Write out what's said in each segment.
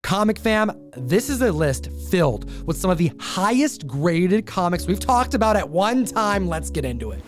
Comic fam, this is a list filled with some of the highest graded comics we've talked about at one time. Let's get into it.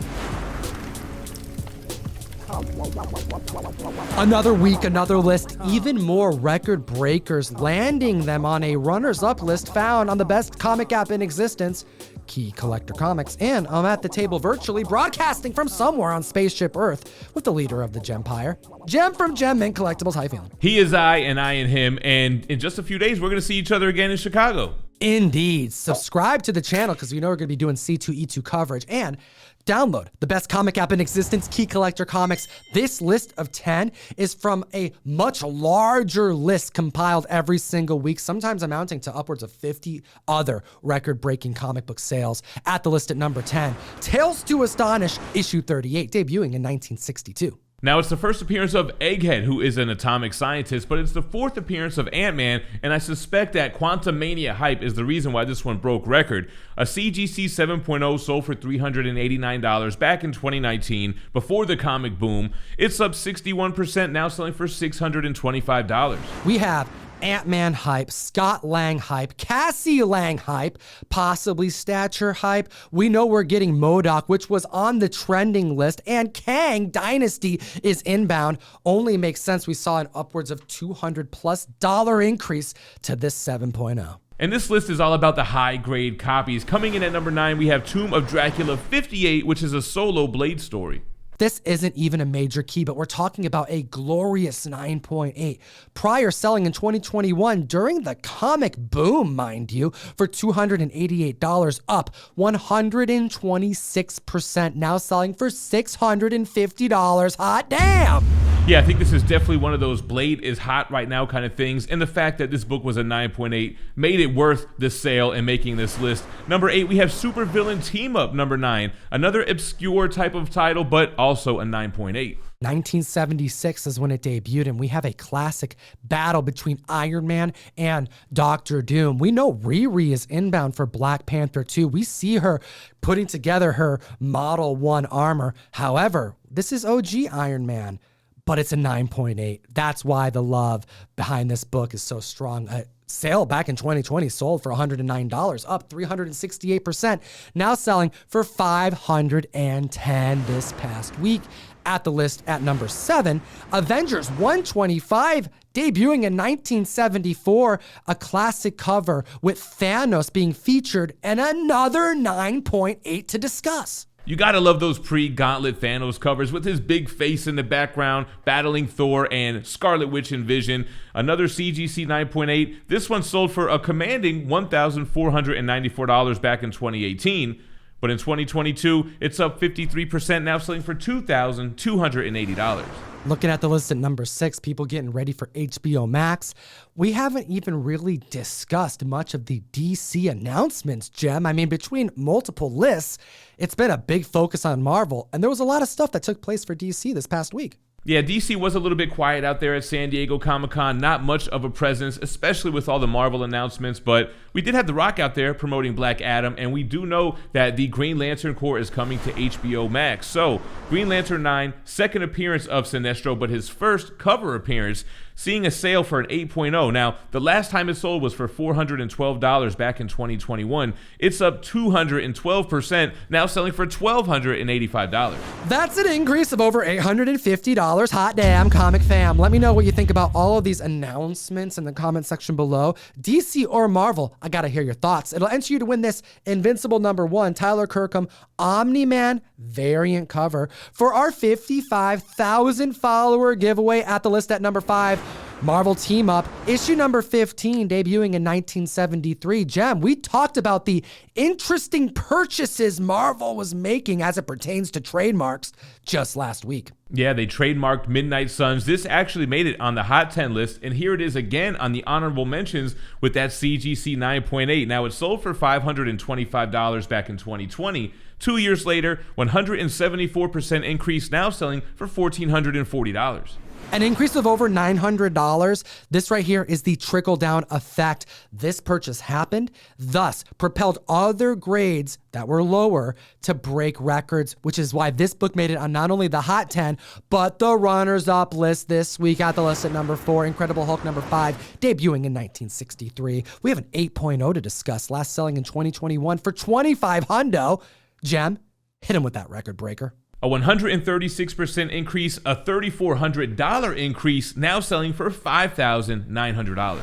Another week, another list, even more record breakers, landing them on a runners-up list found on the best comic app in existence, Key Collector Comics, and I'm at the table virtually broadcasting from somewhere on Spaceship Earth with the leader of the Gempire, Jem from Gem Mint Collectibles. How you feeling? He is I and him, and in just a few days, we're going to see each other again in Chicago. Indeed. Subscribe to the channel because we know we're going to be doing C2E2 coverage, and download the best comic app in existence, Key Collector Comics. This list of 10 is from a much larger list compiled every single week, sometimes amounting to upwards of 50 other record-breaking comic book sales. At the list at number 10, Tales to Astonish, issue 38, debuting in 1962. Now, it's the first appearance of Egghead, who is an atomic scientist, but it's the fourth appearance of Ant-Man, and I suspect that Quantum Mania hype is the reason why this one broke record. A CGC 7.0 sold for $389 back in 2019, before the comic boom. It's up 61%, now selling for $625. We have Ant-Man hype, Scott Lang hype, Cassie Lang hype, possibly Stature hype. We know we're getting MODOK, which was on the trending list, and Kang Dynasty is inbound. Only makes sense we saw an upwards of $200+ increase to this 7.0. And this list is all about the high-grade copies. Coming in at number 9, we have Tomb of Dracula 58, which is a solo Blade story. This isn't even a major key, but we're talking about a glorious 9.8. Prior selling in 2021 during the comic boom, mind you, for $288, up 126%, now selling for $650. Hot damn! Yeah, I think this is definitely one of those Blade is hot right now kind of things, and the fact that this book was a 9.8 made it worth the sale and making this list. Number 8, we have Supervillain Team Up, number 9. Another obscure type of title, but also a 9.8. 1976 is when it debuted, and we have a classic battle between Iron Man and Doctor Doom. We know Riri is inbound for Black Panther 2. We see her putting together her Model 1 armor. However, this is OG Iron Man, but it's a 9.8. That's why the love behind this book is so strong. Sale back in 2020 sold for $109, up 368%, now selling for $510 this past week. At the list at number 7, Avengers 125, debuting in 1974, a classic cover with Thanos being featured, and another 9.8 to discuss. You gotta love those pre-Gauntlet Thanos covers with his big face in the background, battling Thor and Scarlet Witch and Vision. Another CGC 9.8. This one sold for a commanding $1,494 back in 2018. But in 2022, it's up 53%, now selling for $2,280. Looking at the list at number 6, people getting ready for HBO Max. We haven't even really discussed much of the DC announcements, Jem. I mean, between multiple lists, it's been a big focus on Marvel, and there was a lot of stuff that took place for DC this past week. Yeah, DC was a little bit quiet out there at San Diego Comic-Con, not much of a presence, especially with all the Marvel announcements, but we did have The Rock out there promoting Black Adam, and we do know that the Green Lantern Corps is coming to HBO Max. So, Green Lantern 9, second appearance of Sinestro, but his first cover appearance, seeing a sale for an 8.0. Now, the last time it sold was for $412 back in 2021. It's up 212%, now selling for $1,285. That's an increase of over $850. Hot damn, comic fam. Let me know what you think about all of these announcements in the comment section below. DC or Marvel, I gotta hear your thoughts. It'll enter you to win this Invincible number 1, Tyler Kirkham Omni-Man variant cover for our 55,000 follower giveaway. At the list at number 5, Marvel Team Up, issue number 15, debuting in 1973. Jem, we talked about the interesting purchases Marvel was making as it pertains to trademarks just last week. Yeah, they trademarked Midnight Suns. This actually made it on the Hot 10 list, and here it is again on the honorable mentions with that CGC 9.8. Now, it sold for $525 back in 2020. 2 years later, 174% increase, now selling for $1,440. An increase of over $900. This right here is the trickle-down effect. This purchase happened, thus propelled other grades that were lower to break records, which is why this book made it on not only the Hot 10, but the runners-up list this week. At the list at number 4, Incredible Hulk number 5, debuting in 1963. We have an 8.0 to discuss, last selling in 2021 for $2,500. Jem, hit him with that record breaker. A 136% increase, a $3,400 increase, now selling for $5,900.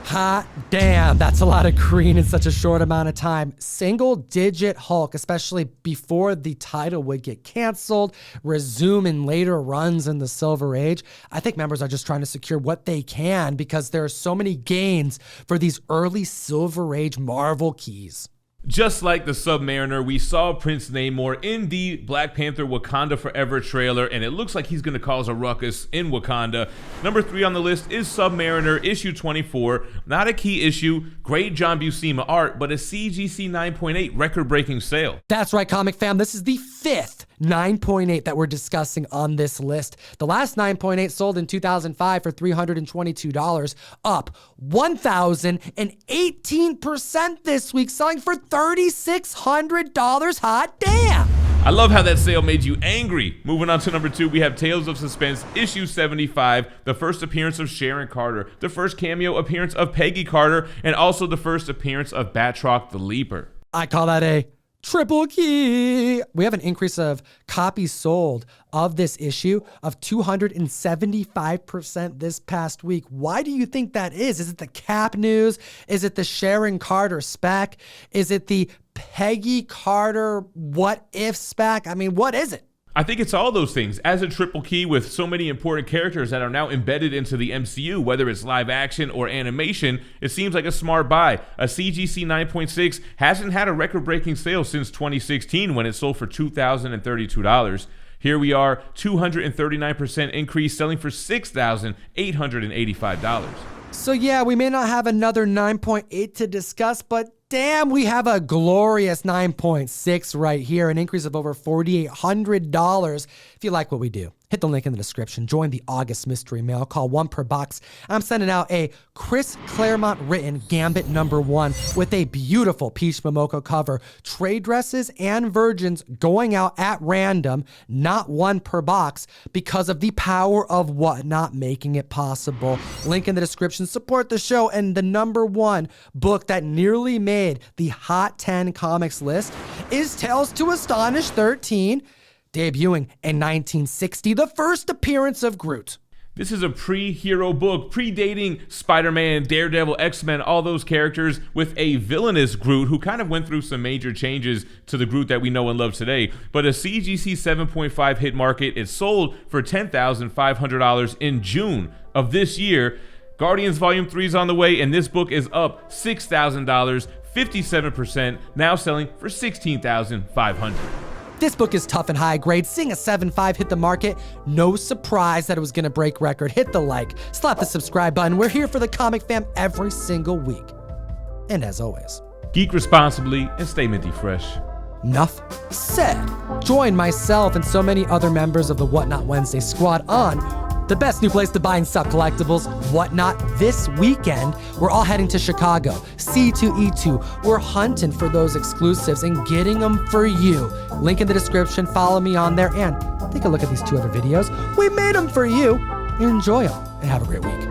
Hot damn, that's a lot of green in such a short amount of time. Single-digit Hulk, especially before the title would get canceled, resume in later runs in the Silver Age. I think members are just trying to secure what they can because there are so many gains for these early Silver Age Marvel keys. Just like the Submariner, we saw Prince Namor in the Black Panther Wakanda Forever trailer, and it looks like he's going to cause a ruckus in Wakanda. Number 3 on the list is Submariner Issue 24. Not a key issue, great John Buscema art, but a CGC 9.8 record-breaking sale. That's right, comic fam. This is the 5th 9.8 that we're discussing on this list. The last 9.8 sold in 2005 for $322, up 1,018% this week, selling for $3,600. Hot damn! I love how that sale made you angry. Moving on to number 2, we have Tales of Suspense, issue 75, the first appearance of Sharon Carter, the first cameo appearance of Peggy Carter, and also the first appearance of Batroc the Leaper. I call that a triple key. We have an increase of copies sold of this issue of 275% this past week. Why do you think that is? Is it the Cap news? Is it the Sharon Carter spec? Is it the Peggy Carter what if spec? I mean, what is it? I think it's all those things. As a triple key with so many important characters that are now embedded into the MCU, whether it's live action or animation, it seems like a smart buy. A CGC 9.6 hasn't had a record-breaking sale since 2016 when it sold for $2,032. Here we are, 239% increase, selling for $6,885. So yeah, we may not have another 9.8 to discuss, but damn, we have a glorious 9.6 right here, an increase of over $4,800. If you like what we do, hit the link in the description. Join the August mystery mail. Call 1 per box. I'm sending out a Chris Claremont written Gambit #1 with a beautiful Peach Momoko cover. Trade dresses and virgins going out at random, not 1 per box, because of the power of Whatnot making it possible. Link in the description. Support the show. And the #1 book that nearly made the Hot 10 comics list is Tales to Astonish 13. Debuting in 1960, the first appearance of Groot. This is a pre-hero book, predating Spider-Man, Daredevil, X-Men, all those characters, with a villainous Groot who kind of went through some major changes to the Groot that we know and love today. But a CGC 7.5 hit market, it sold for $10,500 in June of this year. Guardians Volume 3 is on the way, and this book is up $6,000, 57%, now selling for $16,500. This book is tough and high grade. Seeing a 7.5 hit the market, no surprise that it was gonna break record. Hit the like, slap the subscribe button. We're here for the comic fam every single week. And as always, geek responsibly and stay minty fresh. Enough said. Join myself and so many other members of the Whatnot Wednesday squad on the best new place to buy and sell collectibles, Whatnot, this weekend. We're all heading to Chicago, C2E2. We're hunting for those exclusives and getting them for you. Link in the description, follow me on there, and take a look at these 2 other videos. We made them for you. Enjoy them, and have a great week.